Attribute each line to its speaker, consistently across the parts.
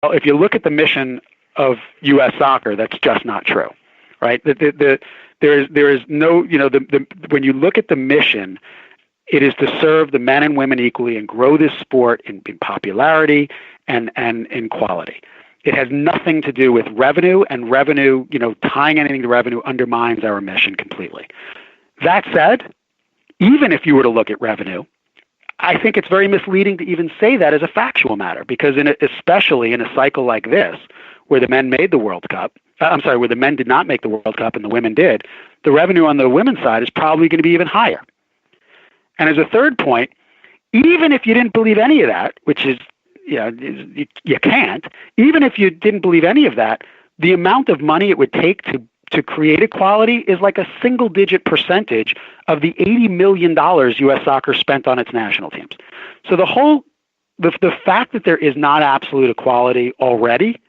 Speaker 1: Well, if you look at the mission of U.S. soccer, that's just not true, right? There is no, when you look at the mission, it is to serve the men and women equally and grow this sport in popularity and in quality. It has nothing to do with revenue, and revenue, tying anything to revenue undermines our mission completely. That said, even if you were to look at revenue, I think it's very misleading to even say that as a factual matter, because especially in a cycle like this, where the men made the World Cup, where the men did not make the World Cup and the women did, the revenue on the women's side is probably going to be even higher. And as a third point, even if you didn't believe any of that, which is, you can't, even if you didn't believe any of that, the amount of money it would take to create equality is like a single-digit percentage of the $80 million U.S. soccer spent on its national teams. So the fact that there is not absolute equality already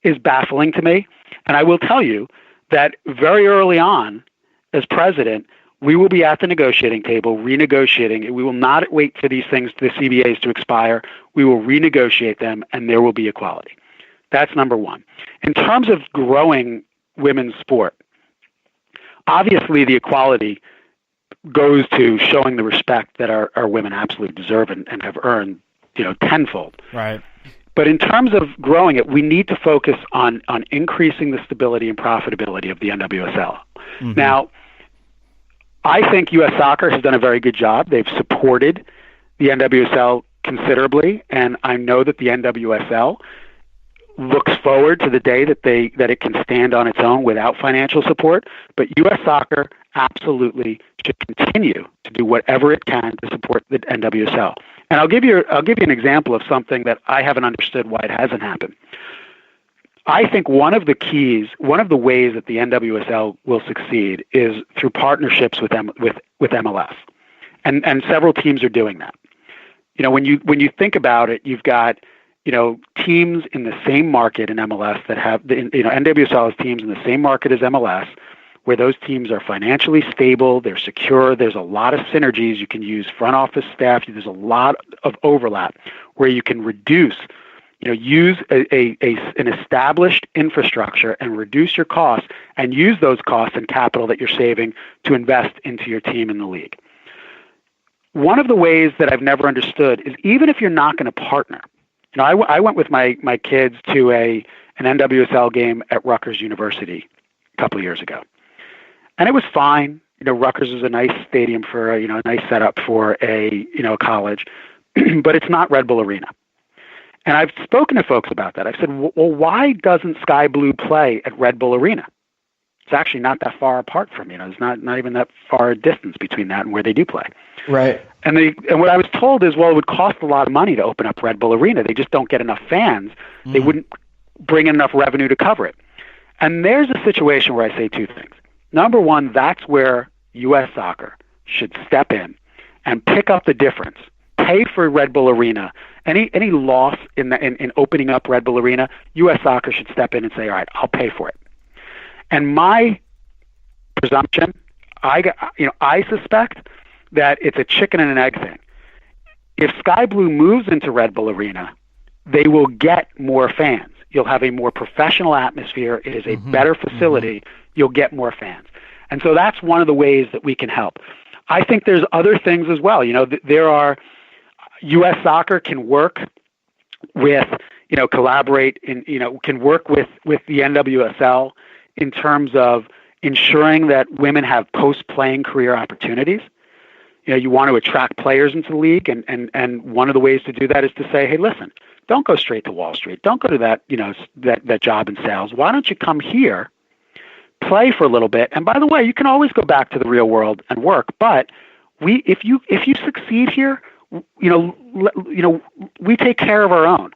Speaker 1: is baffling to me. And I will tell you that very early on, as president, we will be at the negotiating table renegotiating. We will not wait for these things, the CBAs, to expire. We will renegotiate them, and there will be equality. That's number one. In terms of growing women's sport, obviously the equality goes to showing the respect that our women absolutely deserve and have earned, tenfold.
Speaker 2: Right.
Speaker 1: But in terms of growing it, we need to focus on increasing the stability and profitability of the NWSL. Mm-hmm. Now, I think U.S. Soccer has done a very good job. They've supported the NWSL considerably, and I know that the NWSL looks forward to the day that it can stand on its own without financial support. But U.S. Soccer absolutely should continue to do whatever it can to support the NWSL. And I'll give you an example of something that I haven't understood why it hasn't happened. I think one of the ways that the NWSL will succeed is through partnerships with MLS, and several teams are doing that. When you think about it, you've got teams in the same market in MLS that have NWSL has teams in the same market as MLS, where those teams are financially stable, they're secure. There's a lot of synergies. You can use front office staff. There's a lot of overlap where you can reduce. Use an established infrastructure and reduce your costs, and use those costs and capital that you're saving to invest into your team in the league. One of the ways that I've never understood is, even if you're not going to partner, I went with my kids to an NWSL game at Rutgers University a couple of years ago, and it was fine. Rutgers is a nice stadium for a nice setup for a college, but it's not Red Bull Arena. And I've spoken to folks about that. I've said, well, why doesn't Sky Blue play at Red Bull Arena? It's actually not that far apart from, there's not even that far a distance between that and where they do play.
Speaker 2: Right.
Speaker 1: And what I was told is, well, it would cost a lot of money to open up Red Bull Arena. They just don't get enough fans. Mm. They wouldn't bring in enough revenue to cover it. And there's a situation where I say two things. Number one, that's where U.S. Soccer should step in and pick up the difference. Pay for Red Bull Arena. Any loss in opening up Red Bull Arena, U.S. Soccer should step in and say, all right, I'll pay for it. And my presumption, I suspect that it's a chicken and an egg thing. If Sky Blue moves into Red Bull Arena, they will get more fans. You'll have a more professional atmosphere. It is a better facility. You'll get more fans. And so that's one of the ways that we can help. I think there's other things as well. There are U.S. Soccer can work with, collaborate can work with the NWSL in terms of ensuring that women have post-playing career opportunities. You want to attract players into the league, and one of the ways to do that is to say, hey, listen, don't go straight to Wall Street. Don't go to that, that job in sales. Why don't you come here, play for a little bit? And by the way, you can always go back to the real world and work. But if you succeed here, we take care of our own.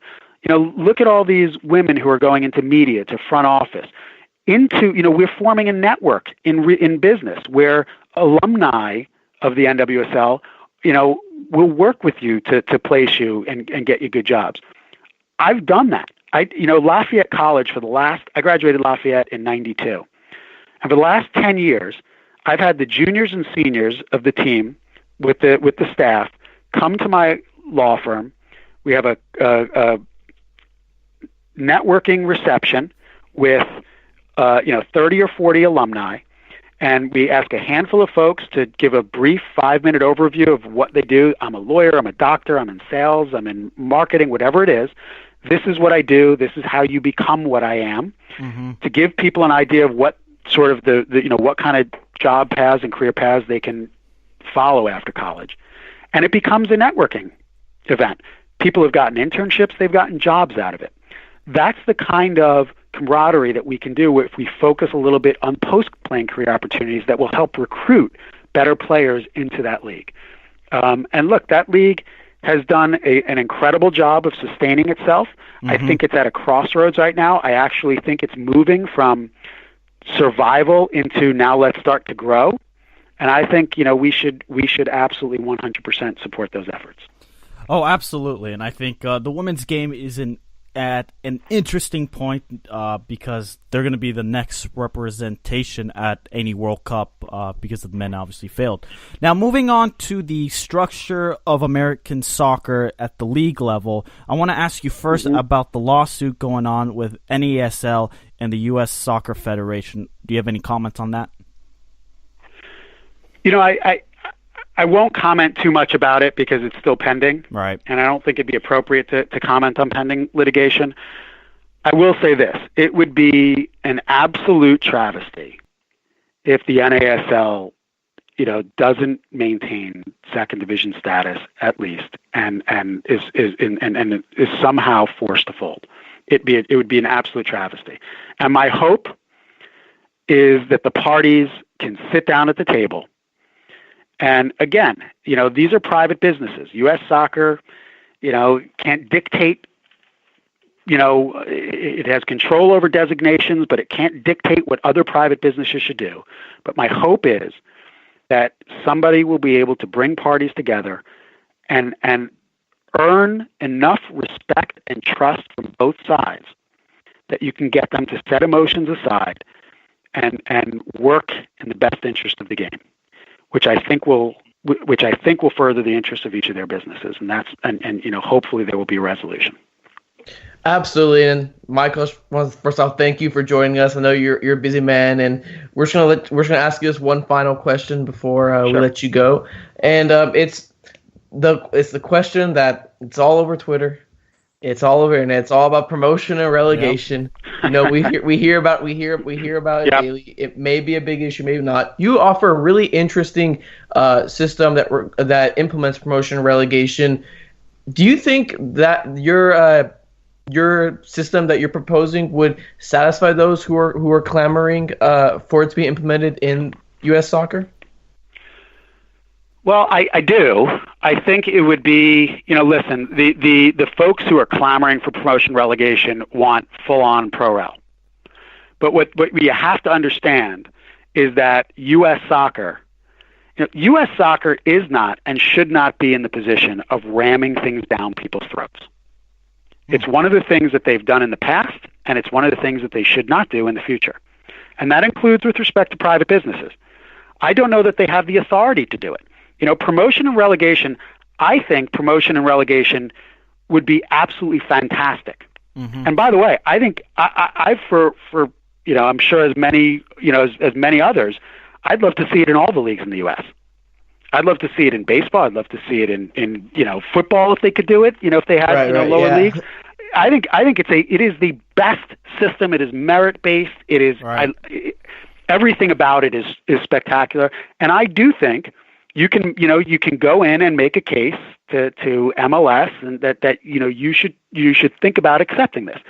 Speaker 1: Look at all these women who are going into media, to front office, we're forming a network in business where alumni of the NWSL, will work with you to place you and get you good jobs. I've done that. Lafayette College I graduated Lafayette in 92. And for the last 10 years, I've had the juniors and seniors of the team with the staff come to my law firm. We have a networking reception with 30 or 40 alumni, and we ask a handful of folks to give a brief 5-minute overview of what they do. I'm a lawyer, I'm a doctor, I'm in sales, I'm in marketing, whatever it is. This is what I do. This is how you become what I am. Mm-hmm. To give people an idea of what sort of what kind of job paths and career paths they can follow after college. And it becomes a networking event. People have gotten internships, they've gotten jobs out of it. That's the kind of camaraderie that we can do if we focus a little bit on post-playing career opportunities that will help recruit better players into that league. And look, that league has done an incredible job of sustaining itself. Mm-hmm. I think it's at a crossroads right now. I actually think it's moving from survival into now let's start to grow. And I think we should absolutely 100% support those efforts.
Speaker 2: Oh, absolutely. And I think the women's game is at an interesting point because they're going to be the next representation at any World Cup because the men obviously failed. Now, moving on to the structure of American soccer at the league level, I want to ask you first about the lawsuit going on with NASL and the U.S. Soccer Federation. Do you have any comments on that?
Speaker 1: I won't comment too much about it because it's still pending.
Speaker 2: Right. And
Speaker 1: I don't think it'd be appropriate to comment on pending litigation. I will say this. It would be an absolute travesty if the NASL, doesn't maintain second division status at least and is somehow forced to fold. It would be an absolute travesty. And my hope is that the parties can sit down at the table. And again, these are private businesses. U.S. Soccer, can't dictate, it has control over designations, but it can't dictate what other private businesses should do. But my hope is that somebody will be able to bring parties together and earn enough respect and trust from both sides that you can get them to set emotions aside and work in the best interest of the game. Which I think will further the interests of each of their businesses, and hopefully there will be a resolution.
Speaker 3: Absolutely, and Michael, first off, thank you for joining us. I know you're a busy man, and we're just gonna ask you this one final question before we let you go, and it's the question that it's all over Twitter. It's all over, and it's all about promotion and relegation. Yep. We hear about it daily. It may be a big issue, maybe not. You offer a really interesting system that implements promotion and relegation. Do you think that your system that you're proposing would satisfy those who are clamoring for it to be implemented in U.S. soccer?
Speaker 1: Well, I do. I think it would be, listen, the folks who are clamoring for promotion relegation want full-on pro-rel. But what you have to understand is that U.S. soccer is not and should not be in the position of ramming things down people's throats. It's one of the things that they've done in the past, and it's one of the things that they should not do in the future. And that includes with respect to private businesses. I don't know that they have the authority to do it. Promotion and relegation, I think promotion and relegation would be absolutely fantastic. Mm-hmm. And by the way, I think I'm sure as many, as many others, I'd love to see it in all the leagues in the U.S. I'd love to see it in baseball. I'd love to see it in football if they could do it, if they had, lower leagues. I think it is the best system. It is merit-based. It is, everything about it is spectacular. And I do think you can go in and make a case to MLS and that you should think about accepting this.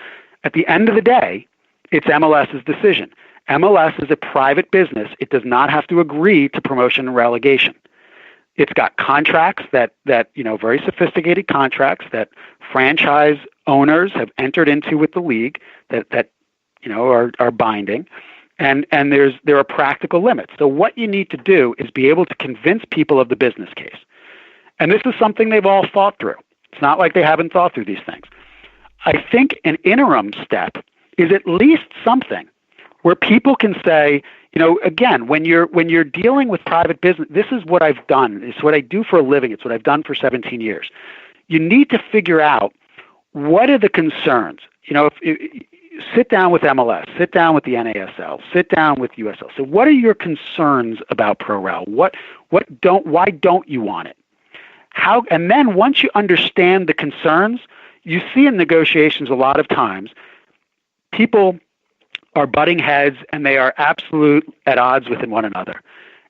Speaker 1: At the end of the day, it's MLS's decision. MLS is a private business. It does not have to agree to promotion and relegation. It's got contracts that very sophisticated contracts that franchise owners have entered into with the league that are binding. And there are practical limits. So what you need to do is be able to convince people of the business case. And this is something they've all thought through. It's not like they haven't thought through these things. I think an interim step is at least something where people can say, again, when you're dealing with private business, this is what I've done. It's what I do for a living. It's what I've done for 17 years. You need to figure out what are the concerns. sit down with MLS, sit down with the NASL, sit down with USL. So what are your concerns about pro-rel? Why don't you want it? And then once you understand the concerns, you see in negotiations a lot of times, people are butting heads and they are absolute at odds with one another.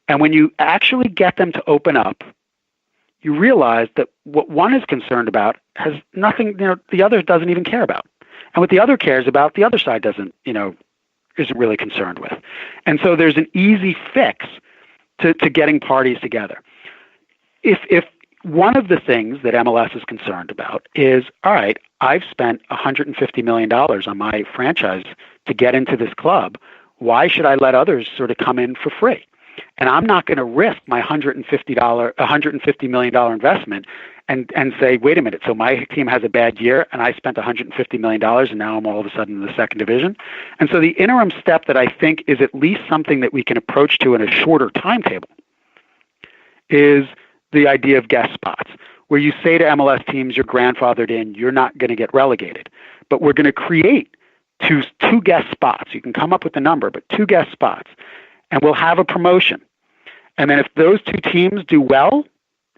Speaker 1: And when you actually get them to open up, you realize that what one is concerned about has nothing, the other doesn't even care about. And what the other cares about, the other side isn't really concerned with. And so there's an easy fix to getting parties together. If one of the things that MLS is concerned about is, all right, I've spent $150 million on my franchise to get into this club. Why should I let others sort of come in for free? And I'm not going to risk my $150 million investment and say, wait a minute, so my team has a bad year and I spent $150 million and now I'm all of a sudden in the second division. And so the interim step that I think is at least something that we can approach to in a shorter timetable is the idea of guest spots, where you say to MLS teams, you're grandfathered in, you're not going to get relegated. But we're going to create two guest spots. You can come up with a number, but 2 guest spots. And we'll have a promotion. And then if those 2 teams do well,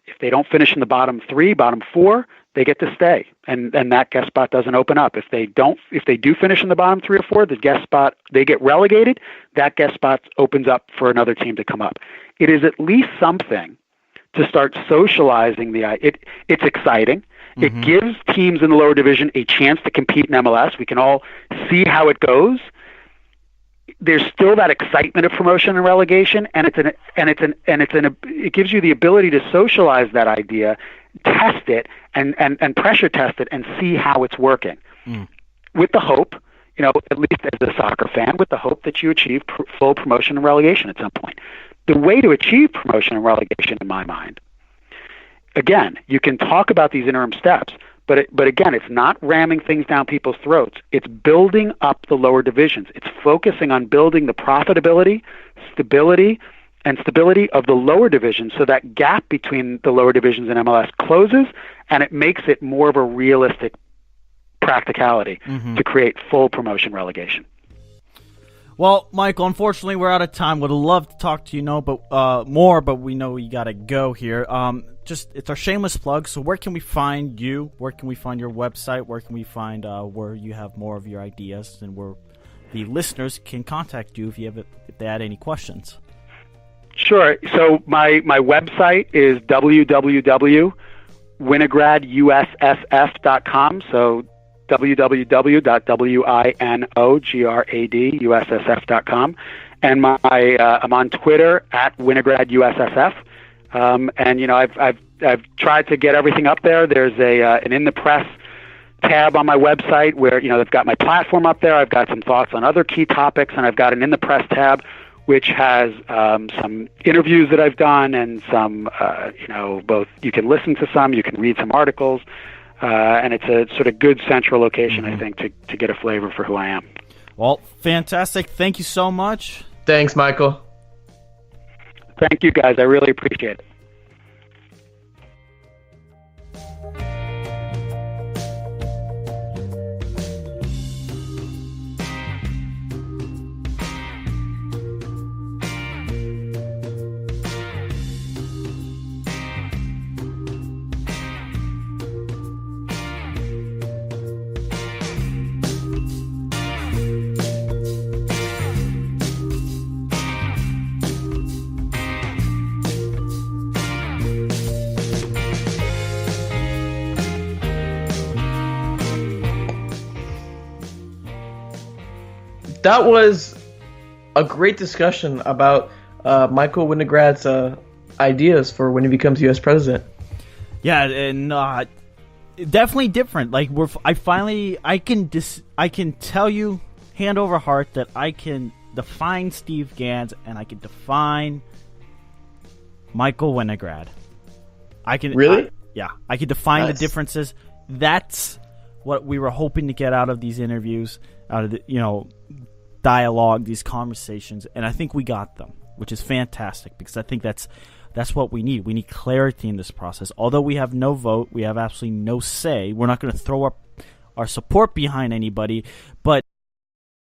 Speaker 1: if they don't finish in the bottom 3, bottom 4, they get to stay. And that guest spot doesn't open up. If they do finish in the bottom 3 or 4, the guest spot, they get relegated, that guest spot opens up for another team to come up. It is at least something to start socializing it's exciting. Mm-hmm. It gives teams in the lower division a chance to compete in MLS. We can all see how it goes. There's still that excitement of promotion and relegation, and it gives you the ability to socialize that idea, test it, and pressure test it, and see how it's working. With the hope, at least as a soccer fan, with the hope that you achieve full promotion and relegation at some point. The way to achieve promotion and relegation, in my mind, again, you can talk about these interim steps, but again, it's not ramming things down people's throats. It's building up the lower divisions. It's focusing on building the profitability, stability of the lower divisions, so that gap between the lower divisions and MLS closes, and it makes it more of a realistic practicality to create full promotion relegation.
Speaker 2: Well, Michael, unfortunately, we're out of time. Would love to talk to you, more, but we know you got to go here. It's our shameless plug. So where can we find you? Where can we find your website? Where can we find where you have more of your ideas, and where the listeners can contact you if they had any questions?
Speaker 1: Sure. So my website is www.winogradussf.com. So www.winogradussf.com, and I'm on Twitter at WinograduSSF, and I've tried to get everything up there. There's an in the press tab on my website where I've got my platform up there. I've got some thoughts on other key topics, and I've got an in the press tab which has some interviews that I've done and some both you can listen to some, you can read some articles. And it's a sort of good central location, I think, to get a flavor for who I am.
Speaker 2: Well, fantastic. Thank you so much.
Speaker 3: Thanks, Michael.
Speaker 1: Thank you, guys. I really appreciate it.
Speaker 3: That was a great discussion about Michael Winograd's ideas for when he becomes U.S. president.
Speaker 2: Yeah, and definitely different. Like I can tell you hand over heart that I can define Steve Gans and I can define Michael Winograd. I can
Speaker 3: really,
Speaker 2: I can define
Speaker 3: nice.
Speaker 2: The differences. That's what we were hoping to get out of these interviews, out of the dialogue, these conversations, and I think we got them, which is fantastic because I think that's what we need. We need clarity in this process. Although we have no vote, we have absolutely no say. We're not going to throw our support behind anybody, but